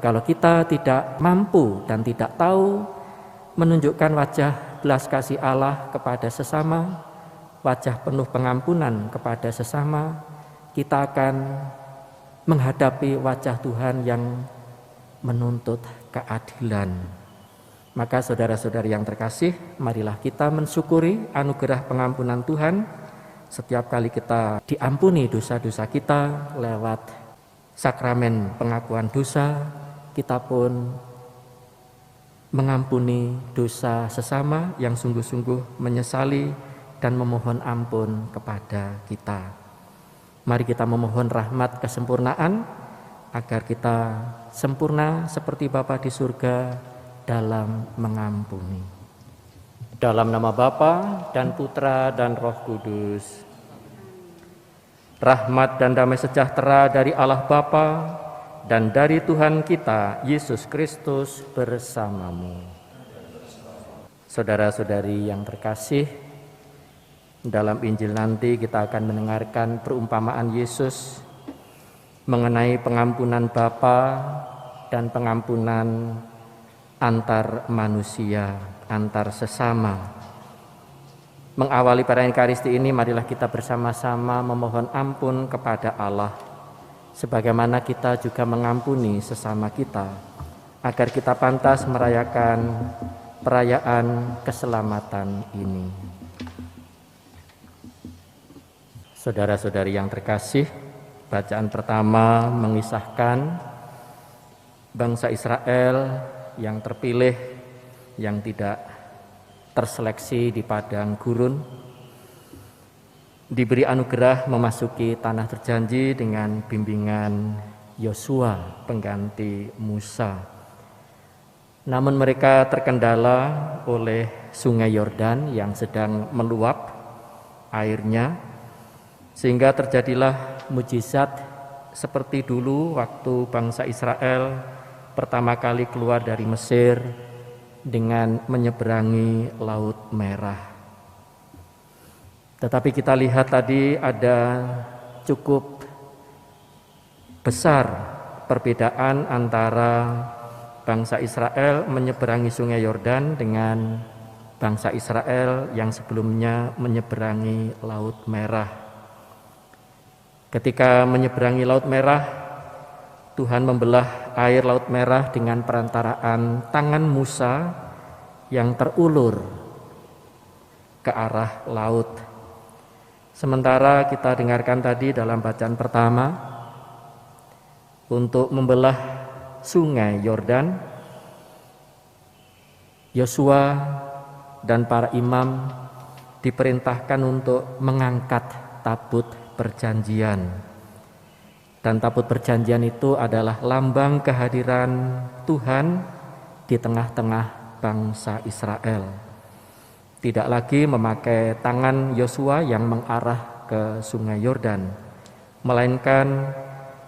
Kalau kita tidak mampu dan tidak tahu menunjukkan wajah belas kasih Allah kepada sesama, wajah penuh pengampunan kepada sesama, kita akan menghadapi wajah Tuhan yang menuntut keadilan. Maka saudara-saudari yang terkasih, marilah kita mensyukuri anugerah pengampunan Tuhan setiap kali kita diampuni dosa-dosa kita lewat sakramen pengakuan dosa. Kita pun mengampuni dosa sesama yang sungguh-sungguh menyesali dan memohon ampun kepada kita. Mari kita memohon rahmat kesempurnaan agar kita sempurna seperti Bapa di surga dalam mengampuni. Dalam nama Bapa dan Putra dan Roh Kudus. Rahmat dan damai sejahtera dari Allah Bapa dan dari Tuhan kita Yesus Kristus bersamamu. Saudara-saudari yang terkasih, dalam Injil nanti kita akan mendengarkan perumpamaan Yesus mengenai pengampunan Bapa dan pengampunan antar manusia, antar sesama. Mengawali perayaan Ekaristi ini, marilah kita bersama-sama memohon ampun kepada Allah, sebagaimana kita juga mengampuni sesama kita, agar kita pantas merayakan perayaan keselamatan ini. Saudara-saudari yang terkasih, bacaan pertama mengisahkan bangsa Israel yang terpilih, yang tidak terseleksi di padang gurun, diberi anugerah memasuki tanah terjanji dengan bimbingan Yosua pengganti Musa. Namun mereka terkendala oleh sungai Yordan yang sedang meluap airnya, sehingga terjadilah mujizat seperti dulu waktu bangsa Israel pertama kali keluar dari Mesir dengan menyeberangi Laut Merah. Tetapi kita lihat tadi ada cukup besar perbedaan antara bangsa Israel menyeberangi sungai Yordan dengan bangsa Israel yang sebelumnya menyeberangi Laut Merah. Ketika menyeberangi Laut Merah, Tuhan membelah air Laut Merah dengan perantaraan tangan Musa yang terulur ke arah laut. Sementara kita dengarkan tadi dalam bacaan pertama, untuk membelah sungai Yordan, Yosua dan para imam diperintahkan untuk mengangkat tabut perjanjian. Dan tabut perjanjian itu adalah lambang kehadiran Tuhan di tengah-tengah bangsa Israel. Tidak lagi memakai tangan Yosua yang mengarah ke sungai Yordan, melainkan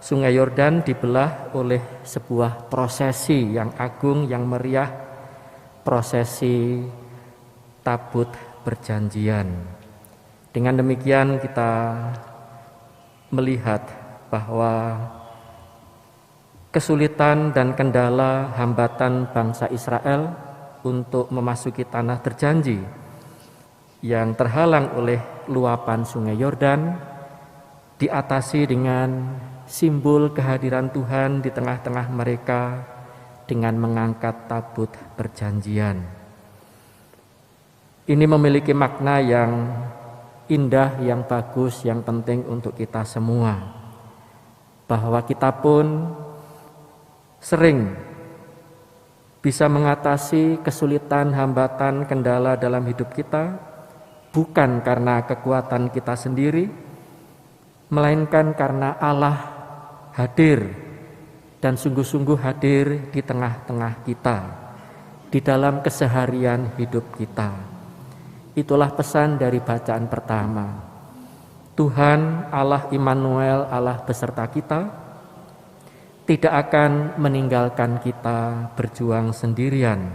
sungai Yordan dibelah oleh sebuah prosesi yang agung, yang meriah, prosesi tabut perjanjian. Dengan demikian kita melihat bahwa kesulitan dan kendala hambatan bangsa Israel untuk memasuki tanah terjanji yang terhalang oleh luapan sungai Yordan diatasi dengan simbol kehadiran Tuhan di tengah-tengah mereka dengan mengangkat tabut perjanjian. Ini memiliki makna yang indah, yang bagus, yang penting untuk kita semua, bahwa kita pun sering bisa mengatasi kesulitan, hambatan, kendala dalam hidup kita bukan karena kekuatan kita sendiri, melainkan karena Allah hadir dan sungguh-sungguh hadir di tengah-tengah kita, di dalam keseharian hidup kita. Itulah pesan dari bacaan pertama. Tuhan Allah Immanuel, Allah beserta kita, tidak akan meninggalkan kita berjuang sendirian.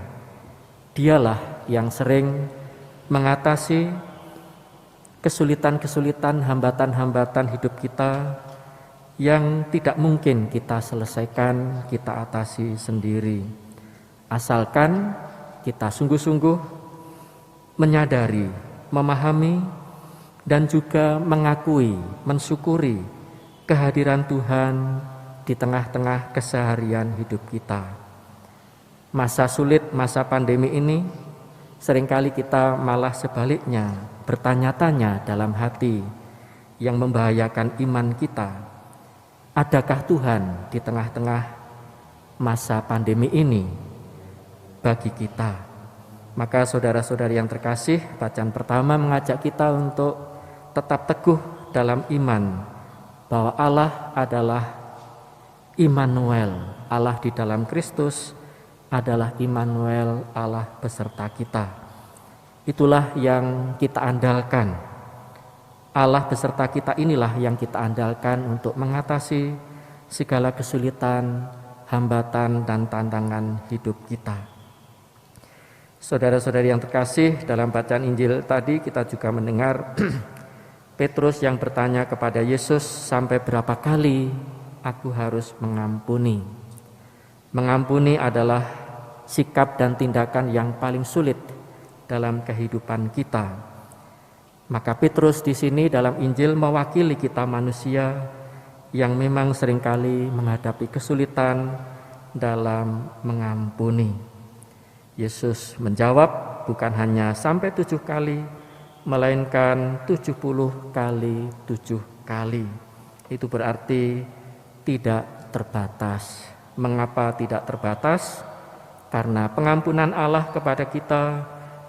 Dialah yang sering mengatasi kesulitan-kesulitan, hambatan-hambatan hidup kita yang tidak mungkin kita selesaikan, kita atasi sendiri. Asalkan kita sungguh-sungguh menyadari, memahami, dan juga mengakui, mensyukuri kehadiran Tuhan di tengah-tengah keseharian hidup kita. Masa sulit, masa pandemi ini, seringkali kita malah sebaliknya bertanya-tanya dalam hati yang membahayakan iman kita. Adakah Tuhan di tengah-tengah masa pandemi ini bagi kita? Maka saudara-saudari yang terkasih, bacaan pertama mengajak kita untuk tetap teguh dalam iman bahwa Allah adalah Immanuel, Allah di dalam Kristus adalah Immanuel, Allah beserta kita. Itulah yang kita andalkan. Allah beserta kita inilah yang kita andalkan untuk mengatasi segala kesulitan, hambatan, dan tantangan hidup kita. Saudara-saudari yang terkasih, dalam bacaan Injil tadi kita juga mendengar Petrus yang bertanya kepada Yesus, sampai berapa kali aku harus mengampuni? Mengampuni adalah sikap dan tindakan yang paling sulit dalam kehidupan kita. Maka Petrus di sini dalam Injil mewakili kita manusia yang memang seringkali menghadapi kesulitan dalam mengampuni. Yesus menjawab, bukan hanya sampai 7 kali, melainkan 70 kali 7 kali. Itu berarti tidak terbatas. Mengapa tidak terbatas? Karena pengampunan Allah kepada kita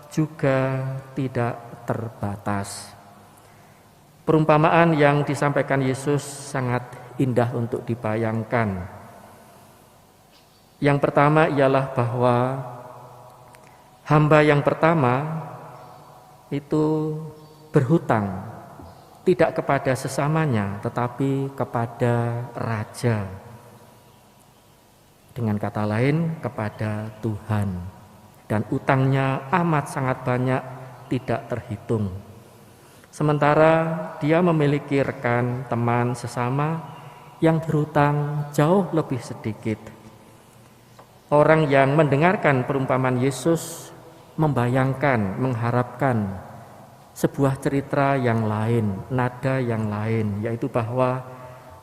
juga tidak terbatas. Perumpamaan yang disampaikan Yesus sangat indah untuk dibayangkan. Yang pertama ialah bahwa hamba yang pertama itu berhutang tidak kepada sesamanya tetapi kepada raja. Dengan kata lain kepada Tuhan. Dan utangnya amat sangat banyak, tidak terhitung. Sementara dia memiliki rekan, teman, sesama yang berhutang jauh lebih sedikit. Orang yang mendengarkan perumpamaan Yesus membayangkan, mengharapkan sebuah cerita yang lain, nada yang lain, yaitu bahwa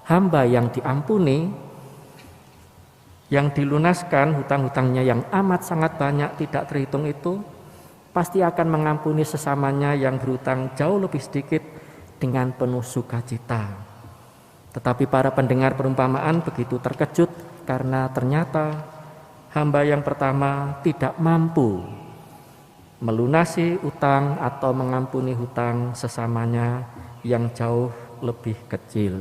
hamba yang diampuni, yang dilunaskan hutang-hutangnya yang amat sangat banyak tidak terhitung itu, pasti akan mengampuni sesamanya yang berhutang jauh lebih sedikit dengan penuh sukacita. Tetapi para pendengar perumpamaan begitu terkejut karena ternyata hamba yang pertama tidak mampu melunasi utang atau mengampuni hutang sesamanya yang jauh lebih kecil.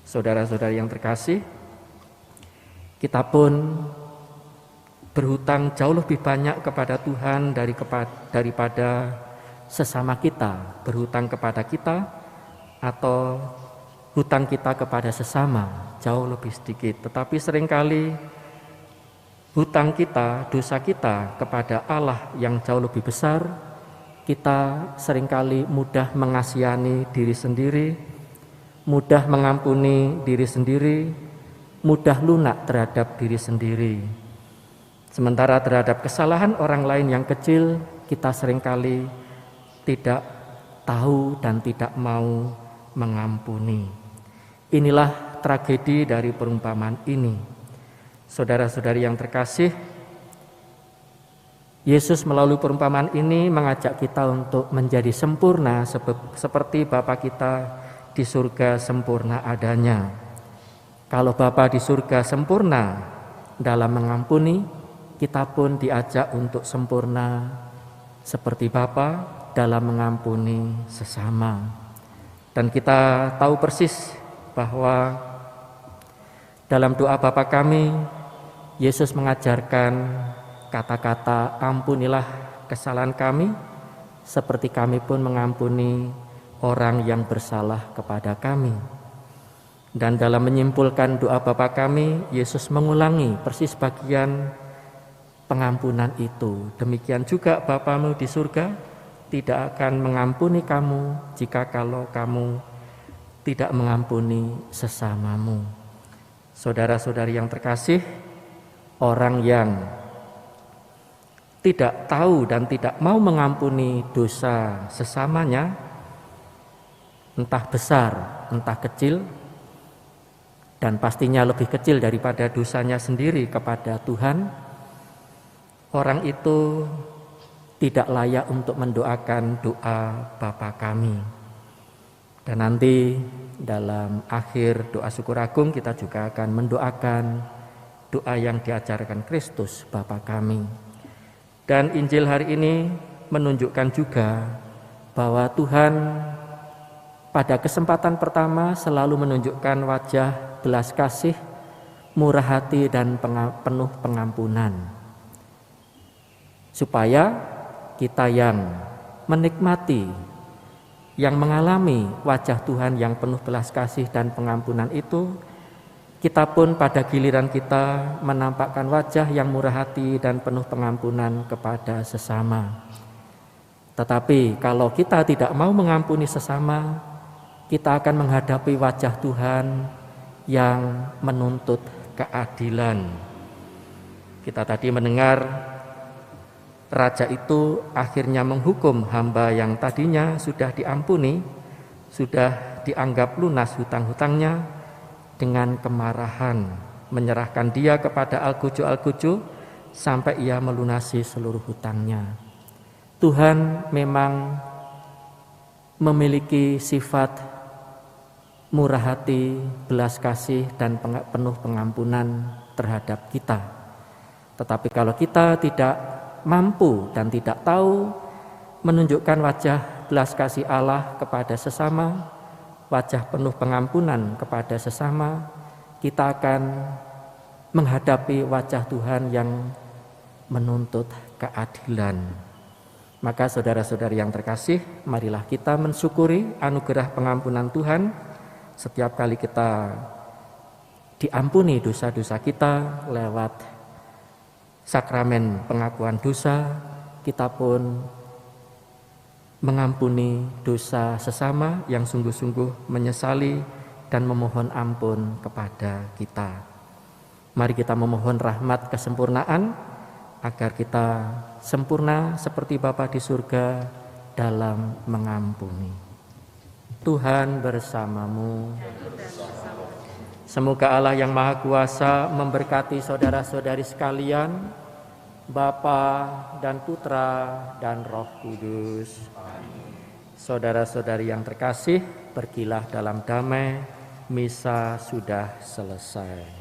Saudara-saudari yang terkasih, kita pun berhutang jauh lebih banyak kepada Tuhan daripada sesama kita, berhutang kepada kita atau hutang kita kepada sesama jauh lebih sedikit. Tetapi seringkali hutang kita, dosa kita kepada Allah yang jauh lebih besar, kita seringkali mudah mengasihani diri sendiri, mudah mengampuni diri sendiri, mudah lunak terhadap diri sendiri. Sementara terhadap kesalahan orang lain yang kecil, kita seringkali tidak tahu dan tidak mau mengampuni. Inilah tragedi dari perumpamaan ini. Saudara-saudari yang terkasih, Yesus melalui perumpamaan ini mengajak kita untuk menjadi sempurna seperti Bapa kita di surga sempurna adanya. Kalau Bapa di surga sempurna dalam mengampuni, kita pun diajak untuk sempurna seperti Bapa dalam mengampuni sesama. Dan kita tahu persis bahwa dalam doa Bapa kami, Yesus mengajarkan kata-kata ampunilah kesalahan kami, seperti kami pun mengampuni orang yang bersalah kepada kami. Dan dalam menyimpulkan doa Bapa kami, Yesus mengulangi persis bagian pengampunan itu. Demikian juga Bapamu di surga tidak akan mengampuni kamu jika kalau kamu tidak mengampuni sesamamu. Saudara-saudari yang terkasih, orang yang tidak tahu dan tidak mau mengampuni dosa sesamanya, entah besar, entah kecil, dan pastinya lebih kecil daripada dosanya sendiri kepada Tuhan, orang itu tidak layak untuk mendoakan doa Bapa kami. Dan nanti dalam akhir doa syukur agung kita juga akan mendoakan doa yang diajarkan Kristus Bapa kami. Dan Injil hari ini menunjukkan juga bahwa Tuhan pada kesempatan pertama selalu menunjukkan wajah belas kasih, murah hati dan penuh pengampunan. Supaya kita yang menikmati, yang mengalami wajah Tuhan yang penuh belas kasih dan pengampunan itu, kita pun pada giliran kita menampakkan wajah yang murah hati dan penuh pengampunan kepada sesama. Tetapi kalau kita tidak mau mengampuni sesama, kita akan menghadapi wajah Tuhan yang menuntut keadilan. Kita tadi mendengar raja itu akhirnya menghukum hamba yang tadinya sudah diampuni, sudah dianggap lunas hutang-hutangnya, dengan kemarahan menyerahkan dia kepada Al-Guju sampai ia melunasi seluruh hutangnya. Tuhan memang memiliki sifat murah hati, belas kasih, dan penuh pengampunan terhadap kita. Tetapi kalau kita tidak mampu dan tidak tahu menunjukkan wajah belas kasih Allah kepada sesama, wajah penuh pengampunan kepada sesama, kita akan menghadapi wajah Tuhan yang menuntut keadilan. Maka saudara-saudari yang terkasih, marilah kita mensyukuri anugerah pengampunan Tuhan. Setiap kali kita diampuni dosa-dosa kita lewat sakramen pengakuan dosa, kita pun mengampuni dosa sesama yang sungguh-sungguh menyesali dan memohon ampun kepada kita. Mari kita memohon rahmat kesempurnaan agar kita sempurna seperti Bapa di surga dalam mengampuni. Tuhan bersamamu. Semoga Allah yang Maha Kuasa memberkati saudara-saudari sekalian, Bapa dan Putra dan Roh Kudus. Saudara-saudari yang terkasih, pergilah dalam damai, misa sudah selesai.